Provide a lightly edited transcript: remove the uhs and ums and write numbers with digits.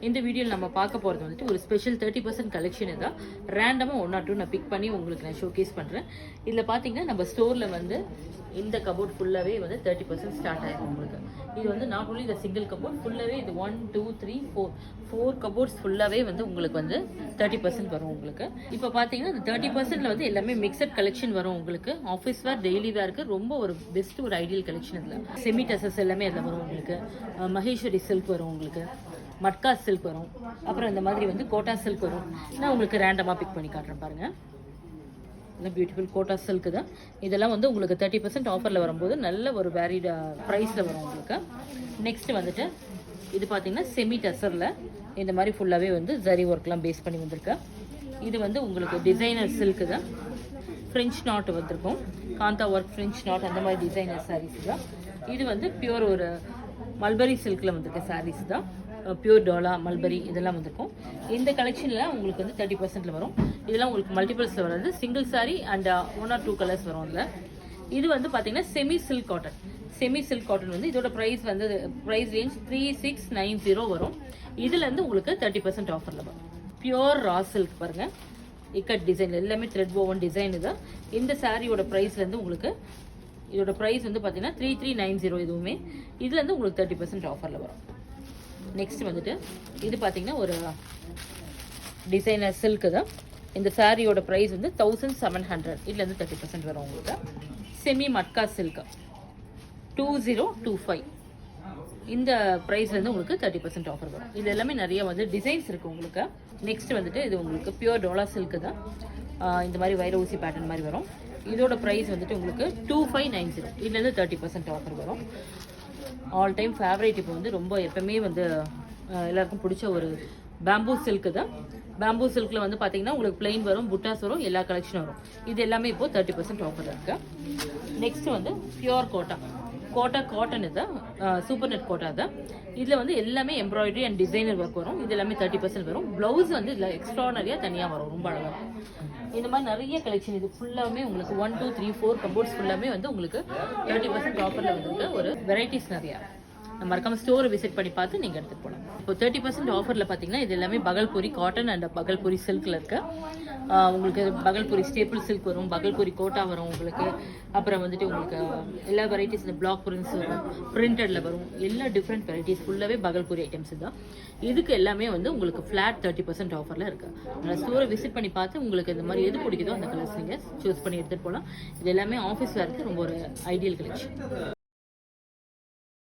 இந்த வீடியோவில் நம்ம பார்க்க போகிறது வந்துட்டு ஒரு ஸ்பெஷல் 30% கலெக்ஷன் தான். ரேண்டமாக 1 or 2 நான் பிக் பண்ணி உங்களுக்கு நான் ஷோகேஸ் பண்ணுறேன். இதில் பார்த்தீங்கன்னா நம்ம ஸ்டோரில் வந்து இந்த கபோர்ட் ஃபுல்லாகவே வந்து 30% ஸ்டார்ட் ஆகிடும் உங்களுக்கு. இது வந்து நாட் ஓன்லி இந்த சிங்கிள் கபோர்ட் ஃபுல்லாகவே இது 1 2 3 4 கபோர்ட்ஸ் ஃபுல்லாகவே வந்து உங்களுக்கு வந்து 30% வரும் உங்களுக்கு. இப்போ பார்த்தீங்கன்னா இந்த 30%ல வந்து எல்லாமே மிக்சட் கலெக்ஷன் வரும் உங்களுக்கு. ஆஃபீஸ் வேர், டெய்லி வேருக்கு ரொம்ப ஒரு பெஸ்ட் ஒரு ஐடியல் கலெக்ஷன் இதில். செமி டசஸ் எல்லாமே அதில் வரும் உங்களுக்கு. மகேஸ்வரி சில்க் வரும் உங்களுக்கு, மட்கா சில்க் வரும், அப்புறம் இந்த மாதிரி வந்து கோட்டா சில்க் வரும். நான் உங்களுக்கு ரேண்டமாக பிக் பண்ணி காட்டுறேன் பாருங்கள். நல்லா பியூட்டிஃபுல் கோட்டா சில்க்கு தான். இதெல்லாம் வந்து உங்களுக்கு 30% ஆஃபரில் வரும்போது நல்ல ஒரு வேரிட் ப்ரைஸில் வரும் உங்களுக்கு. நெக்ஸ்ட் வந்துட்டு இது பார்த்தீங்கன்னா செமி டசரில் இந்த மாதிரி ஃபுல்லாகவே வந்து ஜரி ஒர்க்லாம் பேஸ் பண்ணி வந்திருக்கேன். இது வந்து உங்களுக்கு டிசைனர் சில்க்கு தான். ஃப்ரெஞ்ச் நாட் வந்திருக்கும், காந்தா ஒர்க் ஃப்ரெஞ்ச் நாட் அந்த மாதிரி டிசைனர் சாரீஸ் தான். இது வந்து பியூர் ஒரு மல்பரி சில்கில் வந்திருக்க சாரீஸ் தான். பியூர் டோலா, மல்பரி இதெல்லாம் வந்திருக்கும். இந்த கலெக்ஷனில் உங்களுக்கு வந்து 30%ல் வரும். இதெல்லாம் உங்களுக்கு மல்டிபிள்ஸில் வராது. Single sari and 1 or 2 colours வரும் அதில். இது வந்து பார்த்தீங்கன்னா semi silk cotton. Semi silk cotton வந்து இதோட ப்ரைஸ் வந்து ப்ரைஸ் ரேஞ்ச் 3690 வரும். இதுலேருந்து உங்களுக்கு 30% ஆஃபரில் வரும். பியூர் ரா சில்க் பாருங்கள், இக்கட் டிசைன் எல்லாமே த்ரெட் ஓவன் டிசைன் தான். இந்த சாரியோட ப்ரைஸ்லேருந்து உங்களுக்கு இதோட ப்ரைஸ் வந்து பார்த்தீங்கன்னா 3390 இதுவுமே. இதுலேருந்து உங்களுக்கு 30% ஆஃபரில் வரும். நெக்ஸ்ட் வந்துட்டு இது பார்த்தீங்கன்னா ஒரு டிசைனர் சில்க்கு தான். இந்த சாரியோட ப்ரைஸ் வந்து 1700. இதுலேருந்து 30% வரும் உங்களுக்கு. Semi matka silk 2025. இந்த ப்ரைஸ்லேருந்து உங்களுக்கு 30% ஆஃபர் வரும். இது எல்லாமே நிறைய வந்து டிசைன்ஸ் இருக்குது உங்களுக்கு. நெக்ஸ்ட் வந்துட்டு இது உங்களுக்கு பியூர் டோலா சில்க்கு தான். இந்த மாதிரி வைர ஊசி பேட்டர்ன் மாதிரி வரும். இதோட ப்ரைஸ் வந்துட்டு உங்களுக்கு 2590. இதுலேருந்து 30% ஆஃபர் வரும். ஆல் டைம் ஃபேவரேட் இப்போ வந்து ரொம்ப எப்பவுமே வந்து எல்லாருக்கும் பிடிச்ச ஒரு பேம்பூ சில்க்கு தான். பேம்பூ சில்கில் வந்து பார்த்தீங்கன்னா உங்களுக்கு பிளெயின் வரும், புட்டாஸ் வரும், எல்லா கலெக்ஷனும் வரும். இது எல்லாமே இப்போது 30% ஆஃபர் இருக்கு. நெக்ஸ்ட் வந்து பியூர் கோட்டா காட்டன் தான், சூப்பர் நெட் கோட்டா தான். இதில் வந்து எல்லாமே எம்ப்ராய்டரி அண்ட் டிசைனர் ஒர்க் வரும். இது எல்லாமே 30% வரும். ப்ளவுஸ் வந்து இதில் எக்ஸ்ட்ரானரியாக தனியாக வரும், ரொம்ப அழகாக. இந்த மாதிரி நிறைய கலெக்ஷன் இது ஃபுல்லாமே உங்களுக்கு 1 2 3 4 கபோர்ட்ஸ் ஃபுல்லாமே வந்து உங்களுக்கு 30% ஆஃபரில் வந்துருக்கு. ஒரு வெரைட்டிஸ் நிறையா. நம்ம மறக்காம ஸ்டோரை விசிட் பண்ணி பார்த்து நீங்கள் எடுத்துகிட்டு போகலாம். இப்போ 30% ஆஃபரில் பார்த்தீங்கன்னா இது எல்லாமே பகல்பூரி காட்டன் அண்ட் பகல்பூரி சில்கில் இருக்கு. உங்களுக்கு பகல்பூரி ஸ்டேபிள் சில்க் வரும், பகல்பூரி கோட்டா வரும் உங்களுக்கு. அப்புறம் வந்துட்டு உங்களுக்கு எல்லா வெரைட்டிஸ், இந்த பிளாக் பிரிண்ட்ஸ் வரும், பிரிண்டடில் வரும், எல்லா டிஃப்ரெண்ட் வெரைட்டிஸ் ஃபுல்லாகவே பகல்பூரி ஐட்டம்ஸ் தான். இதுக்கு எல்லாமே வந்து உங்களுக்கு ஃப்ளாட் 30% ஆஃபரில் இருக்குது. அதனால் ஸ்டோரை விசிட் பண்ணி பார்த்து உங்களுக்கு இந்த மாதிரி எது பிடிக்குதோ அந்த கலர்ஸ் நீங்கள் சூஸ் பண்ணி எடுத்துகிட்டு போகலாம். இது எல்லாமே ஆஃபீஸ் வேருக்கு ரொம்ப ஒரு ஐடியல் கலெக்ஷன்.